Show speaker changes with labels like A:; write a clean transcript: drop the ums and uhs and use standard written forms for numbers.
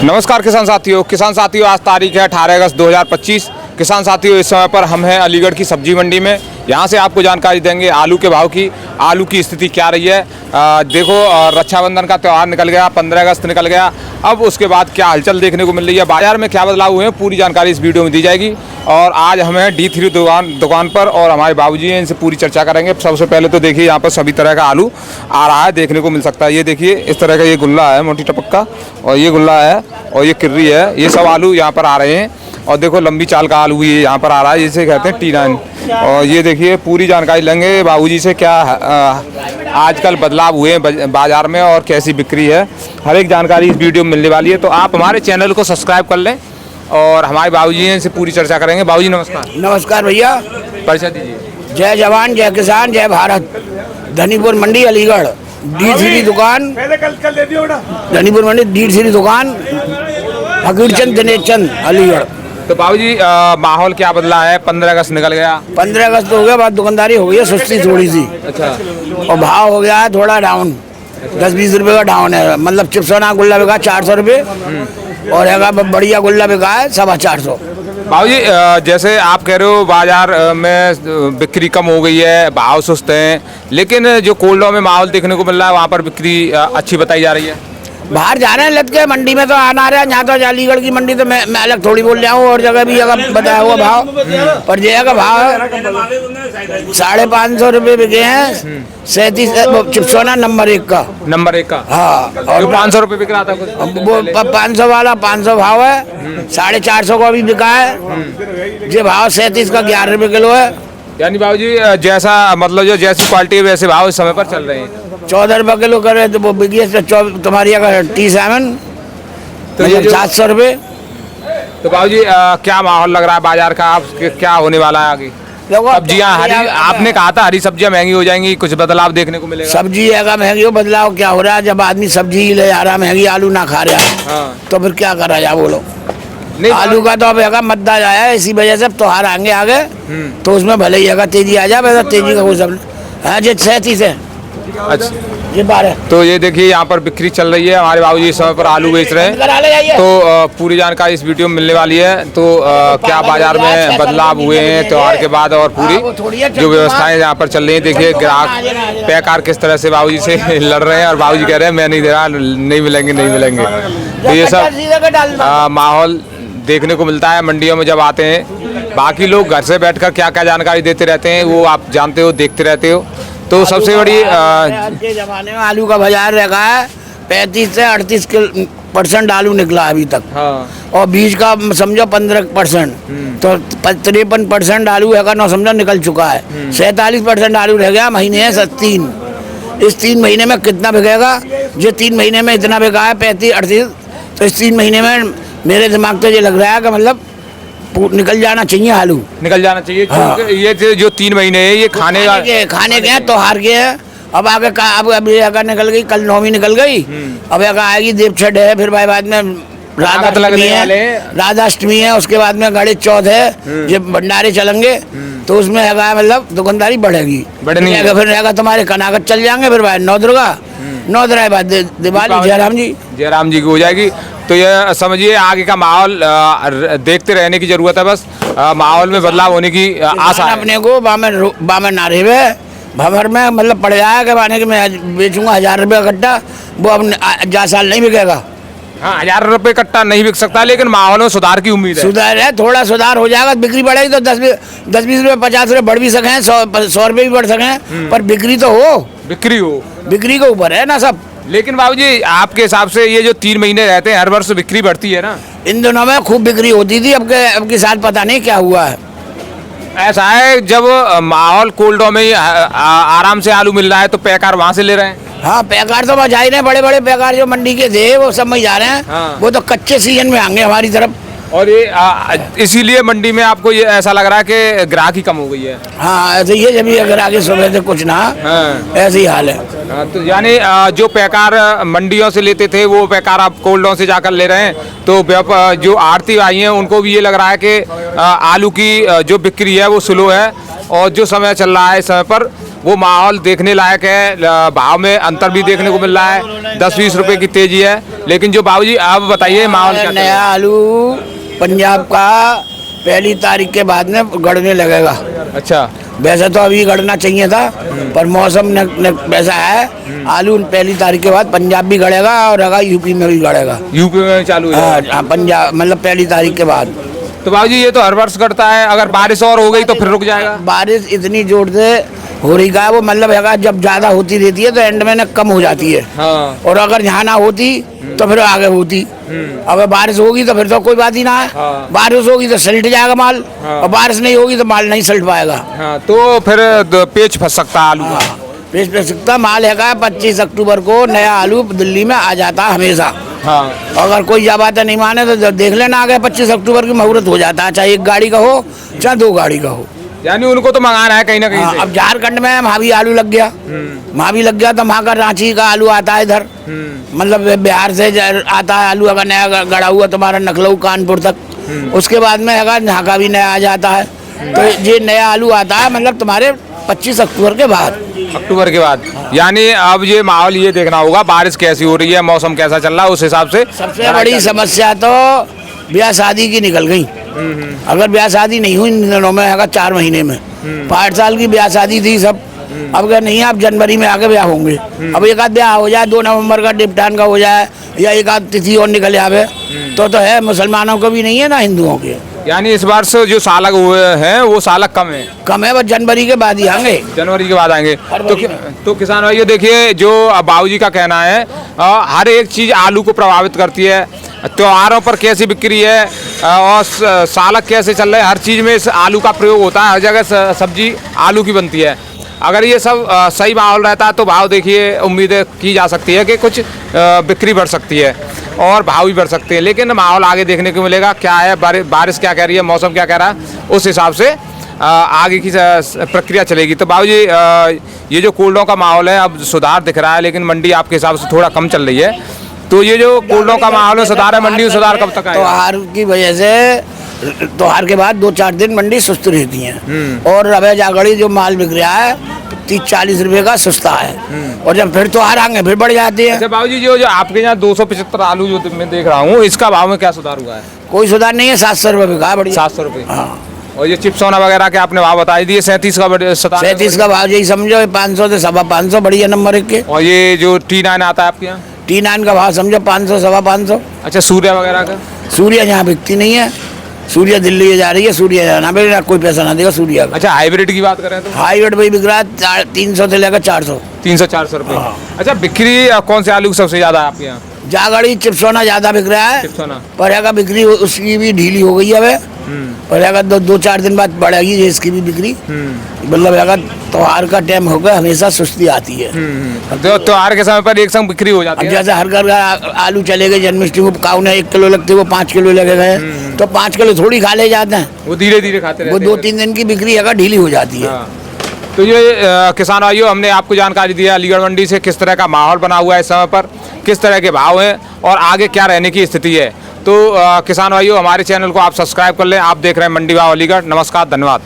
A: नमस्कार किसान साथियों आज तारीख है 18 अगस्त 2025। किसान साथियों इस समय पर हम हैं अलीगढ़ की सब्जी मंडी में। यहाँ से आपको जानकारी देंगे आलू के भाव की, आलू की स्थिति क्या रही है। देखो रक्षाबंधन का त्यौहार निकल गया, 15 अगस्त निकल गया, अब उसके बाद क्या हलचल देखने को मिल रही है, बाजार में क्या बदलाव हुए हैं, पूरी जानकारी इस वीडियो में दी जाएगी। और आज हमें D3 दुकान पर और हमारे बाबूजी हैं, इनसे पूरी चर्चा करेंगे। सबसे पहले तो देखिए यहाँ पर सभी तरह का आलू आ रहा है, देखने को मिल सकता है। ये देखिए इस तरह का ये गुल्ला है मोटी टपक का, और ये गुल्ला है और ये किर्री है, ये सब आलू यहाँ पर आ रहे हैं। और देखो लंबी चाल का आलू भी यहाँ पर आ रहा है, जिसे कहते हैं T9। और ये देखिए पूरी जानकारी लेंगे बाबूजी से, क्या आजकल बदलाव हुए हैं बाजार में और कैसी बिक्री है, हर एक जानकारी इस वीडियो में मिलने वाली है। तो आप हमारे चैनल को सब्सक्राइब कर लें और हमारे बाबूजी से पूरी चर्चा करेंगे। बाबूजी नमस्कार।
B: नमस्कार भैया,
A: परिचय दीजिए।
B: जय जवान जय किसान जय भारत। धनीपुर मंडी अलीगढ़, D3 दुकान, धनीपुर मंडी D3 दुकान, फकीरचंद दिनेश चंद अलीगढ़।
A: तो बाबूजी माहौल क्या बदला है? 15 अगस्त निकल गया,
B: 15 अगस्त हो गया, बाद दुकानदारी हो गई है सुस्ती थोड़ी सी।
A: अच्छा।
B: और भाव हो गया है थोड़ा डाउन, 10-20 रुपए का डाउन है। मतलब चिप्सोना गुल्ला बिका 400 रुपये और बढ़िया गुल्ला बिका है 450।
A: बाबूजी जैसे आप कह रहे हो बाजार में बिक्री कम हो गई है, भाव सुस्त हैं, लेकिन जो कोल्डों में माहौल देखने को मिल रहा है वहाँ पर बिक्री अच्छी बताई जा रही है।
B: बाहर जा रहे हैं लद के, मंडी में तो आना रहा है। यहाँ तो अलीगढ़ की मंडी तो मैं अलग थोड़ी बोल रहा हूँ, और जगह भी अगर बताया हुआ भाव पर जगह का भाव 550 रुपये बिके हैं। 37 चिप्सोना नंबर 1 का, हाँ। और
A: 500 रुपये बिक रहा था
B: वो 500 वाला 500 भाव है, 450 का भी बिका है। जो भाव 37 का 11 रुपये किलो है।
A: यानी बाबूजी जैसा मतलब जो जैसी क्वालिटी है वैसे भाव इस समय पर चल रहे हैं।
B: 14 रुपये किलो करे तो वो बिकी है तुम्हारी अगर T7 तो ये 700 रुपये।
A: तो बाबूजी क्या माहौल लग रहा है बाजार का? आप क्या होने वाला है आगे? सब्जियां हरी, आपने कहा था हरी सब्जियां महंगी हो जाएंगी, कुछ बदलाव देखने को मिलेगा?
B: सब्जी है महंगी हो, बदलाव क्या हो रहा है? जब आदमी सब्जी ले आ रहा महंगी, आलू ना खा रहा है तो फिर क्या करा जाए बोलो। आलू का तो अब है मद्दा आया है, इसी वजह से त्योहार आएंगे आगे तो उसमें भले ही है तेजी आ जाए, वैसा तेजी का कोई सब है। जो 37 है।
A: अच्छा
B: ये 12।
A: तो ये देखिए यहाँ पर बिक्री चल रही है, हमारे बाबूजी इस समय पर आलू बेच रहे हैं। तो पूरी जानकारी इस वीडियो में मिलने वाली है। तो क्या बाजार में बदलाव हुए हैं त्योहार के बाद और पूरी जो व्यवस्थाएं यहाँ पर चल रही हैं। देखिए ग्राहक पैकार किस तरह से बाबूजी से लड़ रहे हैं और बाबूजी कह रहे हैं मैं नहीं दे रहा, नहीं मिलेंगे। तो ये सब माहौल देखने को मिलता है मंडियों में जब आते हैं। बाकी लोग घर से बैठकर क्या क्या जानकारी देते रहते हैं वो आप जानते हो, देखते रहते हो। तो सबसे बड़ी
B: आज के जमाने में आलू का बाजार रखा है 35 से 38% आलू निकला अभी तक। हाँ। और बीज का समझो 15%, तो 53% आलू है ना समझो निकल चुका है। 47% आलू रह गया, महीने है 3। इस 3 महीने में कितना बिकेगा? जो 3 महीने में इतना बिका है 35-38, तो इस 3 महीने में मेरे दिमाग तो ये लग रहा है कि मतलब निकल जाना चाहिए, आलू
A: निकल जाना चाहिए। हाँ। ये जो 3 महीने है ये खाने
B: के हैं, त्योहार के हैं। अब आगे अब अभी अगर निकल गई, कल 9वीं निकल गई, अब अगर आएगी देव छठ है, फिर बाद में राधाष्टमी है, उसके बाद में गणेश चौथ है, जब भंडारे चलेंगे तो उसमें है मतलब दुकानदारी बढ़ेगी, फिर रहेगा तुम्हारे कनागत चल जाएंगे, फिर बाद 9 दुर्गा के बाद दिवाली
A: जयराम जी की हो जाएगी। तो ये समझिए आगे का माहौल देखते रहने की जरूरत है, बस माहौल में बदलाव होने की आशा है।
B: अपने को बामे नारे भवर में मतलब पड़ जाएगा बाने कि मैं बेचूंगा 1000 रुपये कट्टा, वो अब 10 साल नहीं बिकेगा।
A: हाँ 1000 रुपये कट्टा नहीं बिक सकता, लेकिन माहौल में सुधार की उम्मीद है।
B: सुधार है, थोड़ा सुधार हो जाएगा, बिक्री बढ़ेगी तो 10-20 रुपये 50 रुपये बढ़ भी सकें, 100 रुपये भी बढ़ सकें, पर बिक्री तो हो, बिक्री के ऊपर है ना सब।
A: लेकिन बाबूजी आपके हिसाब से ये जो 3 महीने रहते हैं हर वर्ष बिक्री बढ़ती है ना?
B: इन दिनों में खूब बिक्री होती थी, अब के साथ पता नहीं क्या हुआ है।
A: ऐसा है जब माहौल कोल्डों में आराम से आलू मिल रहा है तो पैकार वहाँ से ले रहे हैं।
B: हाँ पैकार तो जा ही रहे हैं, बड़े पैकार जो मंडी के थे वो सब में जा रहे हैं। हाँ। वो तो कच्चे सीजन में आएंगे हमारी तरफ।
A: और ये इसीलिए मंडी में आपको ये ऐसा लग रहा है कि ग्राहकी कम हो गई है?
B: हाँ ऐसे ही है, जब अगर आगे सुबह से कुछ ना। हाँ। ऐसे ही हाल है।
A: हाँ, तो यानी जो पैकार मंडियों से लेते थे वो पैकार आप कोल्डों से जाकर ले रहे हैं, तो जो आड़ती आई हैं उनको भी ये लग रहा है कि आलू की जो बिक्री है वो स्लो है, और जो समय चल रहा है इस समय पर वो माहौल देखने लायक है। भाव में अंतर भी देखने को मिल रहा है, 10-20 रुपए की तेजी है। लेकिन जो बाबूजी आप बताइए माहौल क्या चल रहा है?
B: नया आलू पंजाब का 1 तारीख के बाद में गड़ने लगेगा।
A: अच्छा,
B: वैसे तो अभी गड़ना चाहिए था, पर मौसम वैसा है। आलू 1 तारीख के बाद पंजाब भी गड़ेगा और अगर यूपी में भी गड़ेगा।
A: यूपी में चालू है?
B: हाँ, पंजाब मतलब 1 तारीख के बाद।
A: तो बाबूजी ये तो हर वर्ष करता है, अगर बारिश और हो गई तो फिर रुक जाएगा?
B: बारिश इतनी जोर से हो रही है, वो मतलब है जब ज्यादा होती रहती है तो एंड में ना कम हो जाती है।
A: हाँ।
B: और अगर यहाँ ना होती तो फिर आगे होती। अगर बारिश होगी तो फिर तो कोई बात ही ना है।
A: हाँ।
B: बारिश होगी तो सलट जाएगा माल।
A: हाँ।
B: और बारिश नहीं होगी तो माल नहीं सलट पाएगा।
A: हाँ, तो फिर पेच फंस सकता है आलू का।
B: हाँ, पेश पे सकता माल है 25 अक्टूबर को नया आलू दिल्ली में आ जाता है हमेशा।
A: हाँ।
B: अगर कोई जा बात नहीं माने तो देख लेना, आगे 25 अक्टूबर की मुहूर्त हो जाता है, चाहे 1 गाड़ी का हो चाहे 2 गाड़ी का हो।
A: यानी उनको तो मंगाना है कहीं ना कहीं
B: हाँ,
A: से।
B: अब झारखंड में वहाँ भी आलू लग गया। वहाँ भी लग गया तो वहाँ का रांची का आलू आता है इधर। मतलब बिहार से आता है आलू, अगर नया गड़ा हुआ तुम्हारा नखलऊ कानपुर तक। उसके बाद में अगर यहाँ का भी नया आ जाता है। तो ये नया आलू आता है मतलब तुम्हारे 25 अक्टूबर के बाद।
A: अक्टूबर के बाद। यानी अब ये माहौल ये देखना होगा बारिश कैसी हो रही है, मौसम कैसा चल रहा है, उस हिसाब से।
B: सबसे बड़ी समस्या तो ब्याह शादी की निकल गई। अगर ब्याह शादी नहीं हुई इन दिनों में, अगर 4 महीने में 5 साल की ब्याह शादी थी सब। अब अगर नहीं, अब जनवरी में आगे ब्याह होंगे। अब एक आध ब्याह हो जाए, 2 नवंबर का डिप्टान का हो जाए, या एक आध तिथि और निकल आवे तो है। मुसलमानों को भी नहीं है ना हिंदुओं के।
A: यानी इस बार से जो सालक हुए हैं वो सालक कम है,
B: बस जनवरी के बाद ही आएंगे।
A: जनवरी के बाद आएंगे।
B: फरवरी
A: तो किसान भाइयों देखिए, जो बाबूजी का कहना है, हर एक चीज़ आलू को प्रभावित करती है। त्योहारों पर कैसी बिक्री है और सालक कैसे चल रहे हैं, हर चीज़ में इस आलू का प्रयोग होता है। हर जगह सब्जी आलू की बनती है। अगर ये सब सही माहौल रहता है तो भाव देखिए उम्मीद की जा सकती है कि कुछ बिक्री बढ़ सकती है और भाव भी बढ़ सकते हैं। लेकिन माहौल आगे देखने को मिलेगा, क्या है बारिश क्या कह रही है, मौसम क्या कह रहा है, उस हिसाब से आगे की प्रक्रिया चलेगी। तो बाबूजी ये जो कोल्डों का माहौल है अब सुधार दिख रहा है, लेकिन मंडी आपके हिसाब से थोड़ा कम चल रही है। तो ये जो कोल्डों का माहौल है, सुधार है, मंडी में सुधार कब तक आएगा?
B: त्योहार की वजह से त्योहार के बाद 2-4 दिन मंडी सुस्त रहती है। और रवे जागड़ी जो माल बिक रहा है 30-40 रुपए का सस्ता है। और जब फिर त्योहार आएंगे फिर बढ़ जाती है।
A: अच्छा बाबूजी, जो आपके यहाँ 275 आलू जो मैं देख रहा हूँ, इसका भाव में क्या सुधार हुआ है?
B: कोई सुधार नहीं है, 700 रुपए बिका है। बढ़िया
A: 700 रुपये।
B: हाँ।
A: और ये चिप्सोना वगैरह के आपने भाव बता दिए, 37 का
B: 37 का भाव यही समझो, 500 से 550 बढ़िया नंबर 1 के।
A: और ये जो T9 आता है आपके यहाँ,
B: T9 का भाव समझो 500 550।
A: अच्छा सूर्य वगैरह का?
B: सूर्य यहाँ बिकती नहीं है, सूर्य दिल्ली जा रही है। सूर्य जाना बेटा कोई पैसा ना देगा सूर्य का।
A: अच्छा हाइब्रिड की बात करें तो
B: हाईवेट भाई बिक रहा है 300 से लेकर 400।
A: 300-400 रुपये।
B: हाँ।
A: अच्छा बिक्री कौन से आलू की सबसे ज्यादा है आपके यहाँ?
B: जागड़ी चिप्सोना ज्यादा बिक रहा है।
A: चिप्सोना।
B: पर का बिक्री उसकी भी ढीली हो गई है। पर अगर 2-4 दिन बाद बढ़ेगी इसकी भी बिक्री। मतलब अगर त्योहार का टाइम होगा हमेशा सुस्ती आती है।
A: तो त्योहार के समय पर एक संग बिक्री हो जाती
B: अब
A: है।
B: जैसे हर घर का आलू चले गए, जन्माष्टमी को काऊ ने 1 किलो लगते वो 5 किलो लगे गए, तो 5 किलो थोड़ी खा ले जाते हैं।
A: वो धीरे धीरे खाते रहते
B: वो
A: हैं।
B: 2-3 दिन की बिक्री अगर ढीली हो जाती है।
A: हाँ। तो ये किसान भाइयों, हमने आपको जानकारी दी है अलीगढ़ मंडी से किस तरह का माहौल बना हुआ है इस समय पर, किस तरह के भाव हैं और आगे क्या रहने की स्थिति है। तो किसान भाइयों, हमारे चैनल को आप सब्सक्राइब कर लें। आप देख रहे हैं मंडी भाव अलीगढ़। नमस्कार, धन्यवाद।